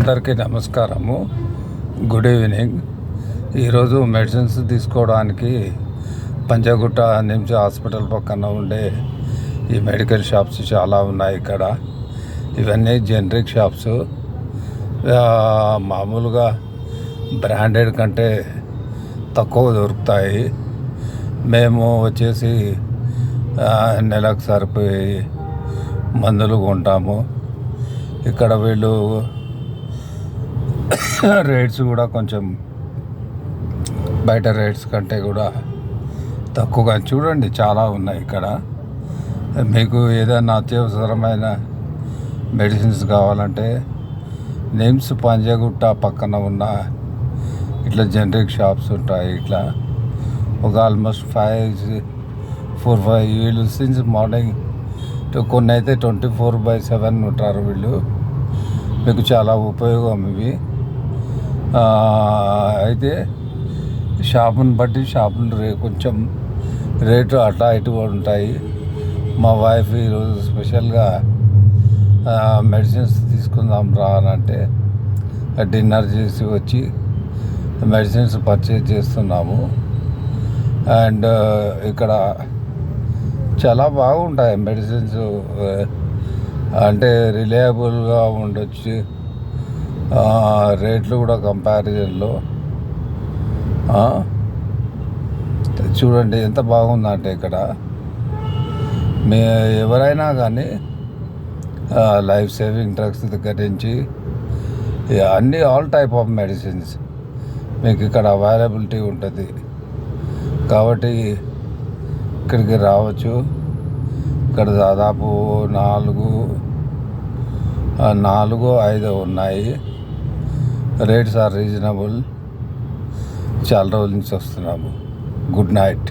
అందరికీ నమస్కారము. Good evening. ఈరోజు మెడిసిన్స్ తీసుకోవడానికి పంజాగుట్ట నిమ్స్ హాస్పిటల్ పక్కన ఉండే ఈ మెడికల్ షాప్స్ చాలా ఉన్నాయి ఇక్కడ. ఇవన్నీ జనరిక్ షాప్స్. మామూలుగా బ్రాండెడ్ కంటే తక్కువ దొరుకుతాయి. మేము వచ్చేసి నెలకు సరిపోయి మందులు కొంటాము. ఇక్కడ వీళ్ళు రేట్స్ కూడా కొంచెం బయట రేట్స్ కంటే కూడా తక్కువగా చూడండి, చాలా ఉన్నాయి ఇక్కడ. మీకు ఏదైనా అత్యవసరమైన మెడిసిన్స్ కావాలంటే నిమ్స్ పంజాగుట్ట పక్కన ఉన్న ఇట్లా జనరిక్ షాప్స్ ఉంటాయి. ఇట్లా ఒక ఆల్మోస్ట్ 4-5 వీళ్ళు సిన్స్ మార్నింగ్ కొన్ని అయితే 24/7 ఉంటారు వీళ్ళు. మీకు చాలా ఉపయోగం ఇవి. అయితే షాపుని బట్టి షాపులు కొంచెం రేటు అట్లా ఇటు ఉంటాయి. మా వైఫ్ ఈరోజు స్పెషల్గా మెడిసిన్స్ తీసుకుందాం రా అని అంటే డిన్నర్ చేసి వచ్చి మెడిసిన్స్ పర్చేజ్ చేస్తున్నాము. అండ్ ఇక్కడ చాలా బాగుంటాయి మెడిసిన్స్. అంటే రిలయబుల్గా ఉండొచ్చు, రేట్లు కూడా కంపారిజన్లో. చూడండి ఎంత బాగుందంటే ఇక్కడ. ఎవరైనా కానీ లైఫ్ సేవింగ్ డ్రగ్స్ దగ్గర నుంచి అన్ని ఆల్ టైప్ ఆఫ్ మెడిసిన్స్ మీకు ఇక్కడ అవైలబిలిటీ ఉంటుంది. కాబట్టి ఇక్కడికి రావచ్చు. ఇక్కడ దాదాపు 4-5 ఉన్నాయి. Rates are reasonable. చాలా రోజుల నుంచి వస్తున్నాము. Good night.